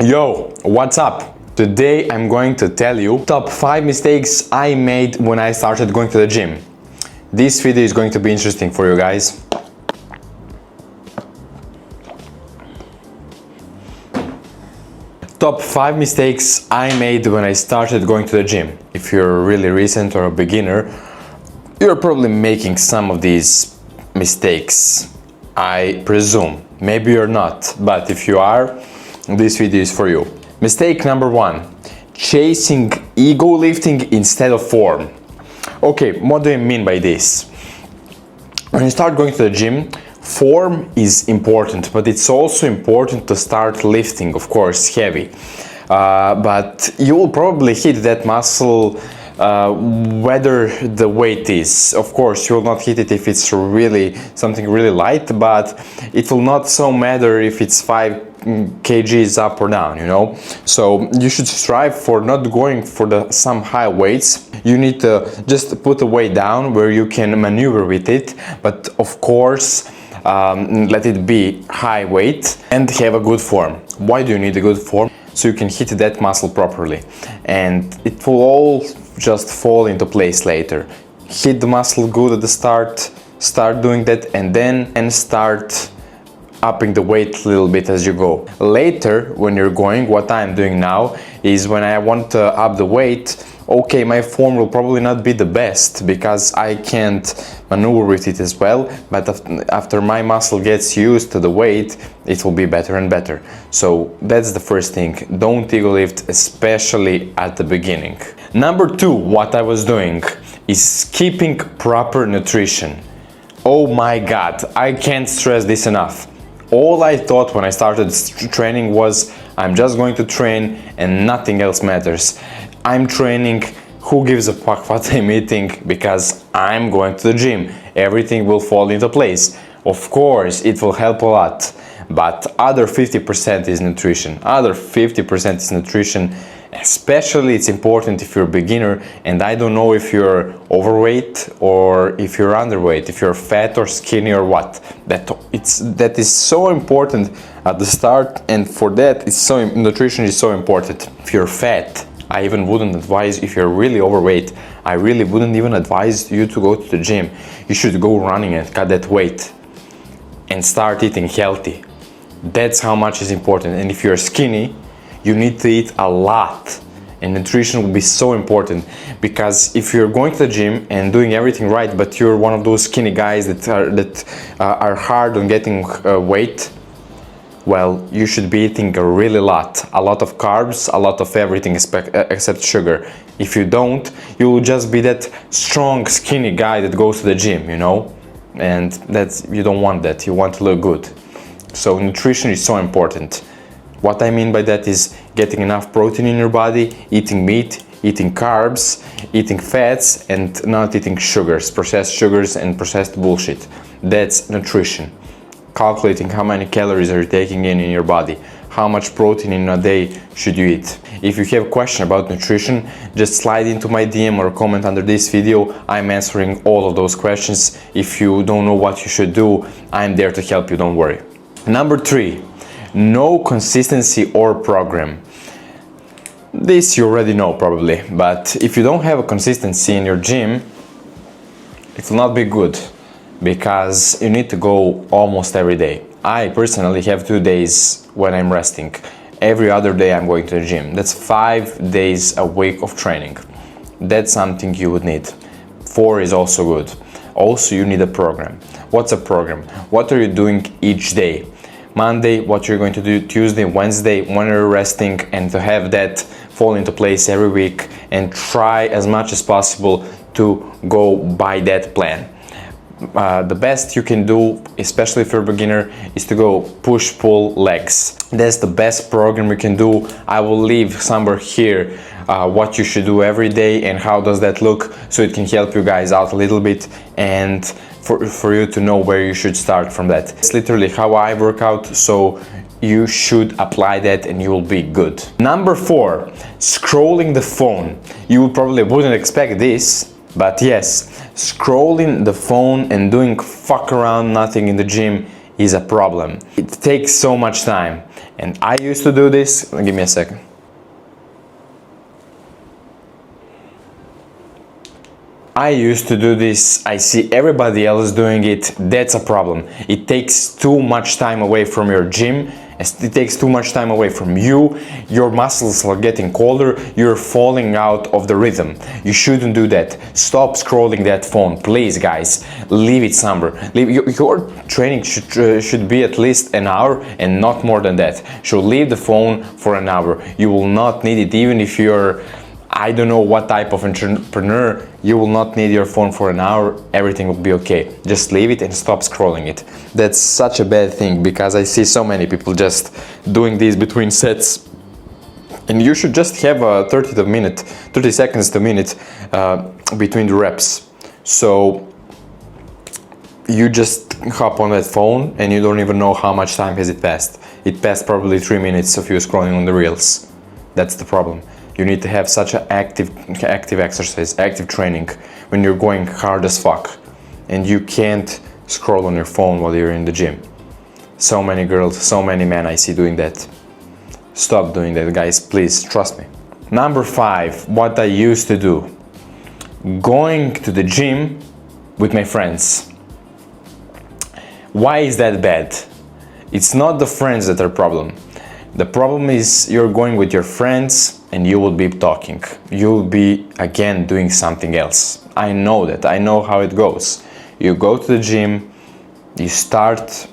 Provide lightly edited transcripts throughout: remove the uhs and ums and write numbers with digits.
Yo, what's up? Today I'm going to tell you top 5 mistakes I made when I started going to the gym. This video is going to be interesting for you guys. Top 5 mistakes I made when I started going to the gym. If you're really recent or a beginner, you're probably making some of these mistakes, I presume. Maybe you're not, but if you are, this video is for you. Mistake number 1, chasing ego lifting instead of form. Okay, what do I mean by this? When you start going to the gym, form is important, but it's also important to start lifting, of course, heavy. But you will probably hit that muscle whether the weight is. Of course, you will not hit it if it's really something really light, but it will not so matter if it's 5 kgs up or down, you know. So you should strive for not going for some high weights. You need to just put the weight down where you can maneuver with it, but of course let it be high weight and have a good form. Why do you need a good form? So you can hit that muscle properly, and it will all just fall into place later. Hit the muscle good at the start doing that, and then start upping the weight a little bit as you go. Later, when you're going, what I'm doing now is when I want to up the weight, okay, my form will probably not be the best because I can't maneuver with it as well, but after my muscle gets used to the weight, it will be better and better. So that's the first thing. Don't ego lift, especially at the beginning. Number 2, what I was doing is keeping proper nutrition. Oh my God, I can't stress this enough. All I thought when I started training was, I'm just going to train and nothing else matters. I'm training, who gives a fuck what I'm eating, because I'm going to the gym. Everything will fall into place. Of course, it will help a lot, but other 50% is nutrition. Other 50% is nutrition. Especially it's important if you're a beginner, and I don't know if you're overweight or if you're underweight, if you're fat or skinny or what. That is so important at the start, and for that nutrition is so important. If you're fat, I even wouldn't advise. If you're really overweight, I really wouldn't even advise you to go to the gym. You should go running and cut that weight and start eating healthy. That's how much is important. And if you're skinny, you need to eat a lot, and nutrition will be so important, because if you're going to the gym and doing everything right, but you're one of those skinny guys that are hard on getting weight, well, you should be eating a lot of carbs, a lot of everything except sugar. If you don't, you will just be that strong skinny guy that goes to the gym, you know, and you don't want that. You want to look good. So nutrition is so important. What I mean by that is getting enough protein in your body, eating meat, eating carbs, eating fats, and not eating processed sugars and processed bullshit. That's nutrition. Calculating how many calories are you taking in your body, how much protein in a day should you eat. If you have a question about nutrition, just slide into my DM or comment under this video. I'm answering all of those questions. If you don't know what you should do, I'm there to help you, don't worry. Number 3. No consistency or program. This you already know probably, but if you don't have a consistency in your gym, it will not be good, because you need to go almost every day. I personally have 2 days when I'm resting. Every other day I'm going to the gym. That's 5 days a week of training. That's something you would need. 4 is also good. Also, you need a program. What's a program? What are you doing each day? Monday, what you're going to do Tuesday, Wednesday, when you're resting, and to have that fall into place every week, and try as much as possible to go by that plan. The best you can do, especially if you're a beginner, is to go push, pull, legs. That's the best program you can do. I will leave somewhere here what you should do every day and how does that look, so it can help you guys out a little bit, and for you to know where you should start from that. It's literally how I work out, so you should apply that and you will be good. Number 4, scrolling the phone. You probably wouldn't expect this, but yes, scrolling the phone and doing fuck around nothing in the gym is a problem. It takes so much time. And I used to do this. Give me a second. I used to do this, I see everybody else doing it, that's a problem. It takes too much time away from your gym, it takes too much time away from you, your muscles are getting colder, you're falling out of the rhythm. You shouldn't do that. Stop scrolling that phone, please guys, leave it somewhere. Your training should be at least an hour and not more than that. So leave the phone for an hour. You will not need it, even if you're I don't know what type of entrepreneur, you will not need your phone for an hour, everything will be okay. Just leave it and stop scrolling it. That's such a bad thing because I see so many people just doing this between sets. And you should just have a 30 seconds to minute between the reps. So you just hop on that phone and you don't even know how much time has it passed. It passed probably 3 minutes of you scrolling on the reels. That's the problem. You need to have such an active exercise, active training when you're going hard as fuck. And you can't scroll on your phone while you're in the gym. So many girls, so many men I see doing that. Stop doing that, guys, please, trust me. Number 5, what I used to do. Going to the gym with my friends. Why is that bad? It's not the friends that are problem. The problem is you're going with your friends and you will be talking. You'll be again doing something else. I know that. I know how it goes. You go to the gym, you start,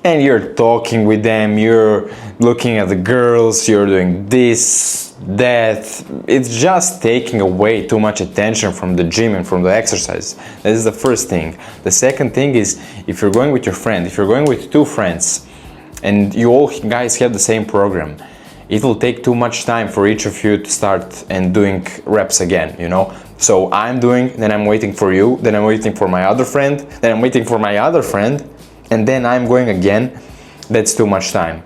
and you're talking with them, you're looking at the girls, you're doing this, that. It's just taking away too much attention from the gym and from the exercise. That is the first thing. The second thing is, if you're going with your friend, if you're going with 2 friends, and you all guys have the same program, it will take too much time for each of you to start and doing reps again, you know? So I'm doing, then I'm waiting for you, then I'm waiting for my other friend, then I'm waiting for my other friend, and then I'm going again. That's too much time.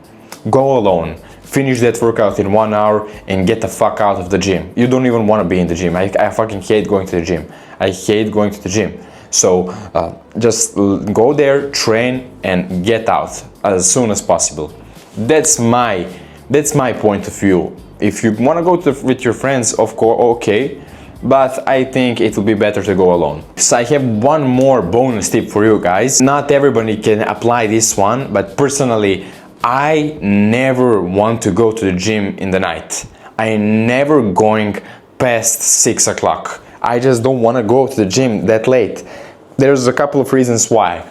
Go alone, finish that workout in 1 hour and get the fuck out of the gym. You don't even want to be in the gym. I fucking hate going to the gym. I hate going to the gym. So just go there, train and get out as soon as possible. That's my point of view. If you want to go with your friends, of course, okay, but I think it will be better to go alone. So I have one more bonus tip for you guys. Not everybody can apply this one, but personally, I never want to go to the gym in the night. I never going past 6 o'clock. I just don't want to go to the gym that late. There's a couple of reasons why.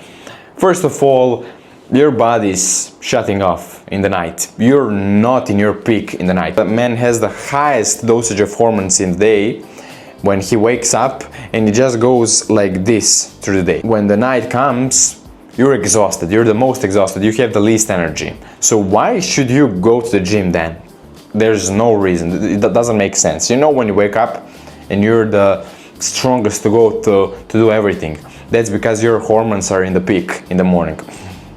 First of all, your body's shutting off in the night. You're not in your peak in the night. The man has the highest dosage of hormones in the day when he wakes up, and it just goes like this through the day. When the night comes, you're exhausted. You're the most exhausted. You have the least energy. So why should you go to the gym then? There's no reason. That doesn't make sense. You know, when you wake up and you're the strongest to go to do everything, that's because your hormones are in the peak in the morning.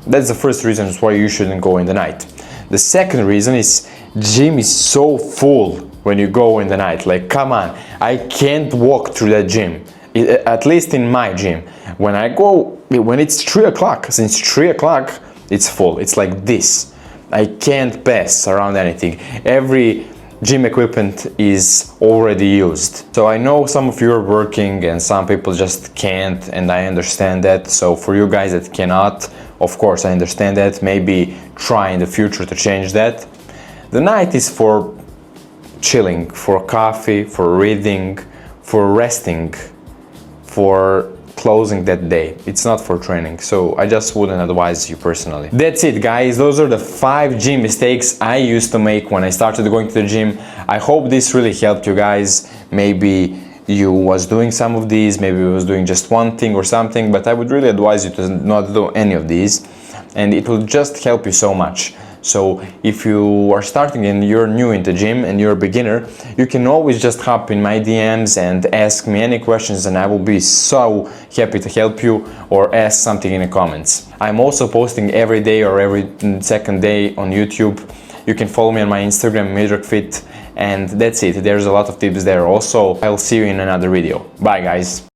That's the first reason why you shouldn't go in the night. The second reason is gym is so full when you go in the night. Like, come on, I can't walk through that gym. At least in my gym. When I go, when it's 3 o'clock, since 3 o'clock, it's full. It's like this. I can't pass around anything. Every gym equipment is already used. So I know some of you are working and some people just can't, and I understand that. So for you guys that cannot, of course I understand that. Maybe try in the future to change that. The night is for chilling, for coffee, for reading, for resting, for closing that day. It's not for training, so I just wouldn't advise you personally. That's it, guys. Those are the 5 gym mistakes I used to make when I started going to the gym. I hope this really helped you guys. Maybe you was doing some of these, maybe you was doing just one thing or something, but I would really advise you to not do any of these, and it will just help you so much. So if you are starting and you're new in the gym and you're a beginner, you can always just hop in my DMs and ask me any questions, and I will be so happy to help you, or ask something in the comments. I'm also posting every day or every second day on YouTube. You can follow me on my Instagram, miodragfit, and that's it. There's a lot of tips there also. I'll see you in another video. Bye, guys.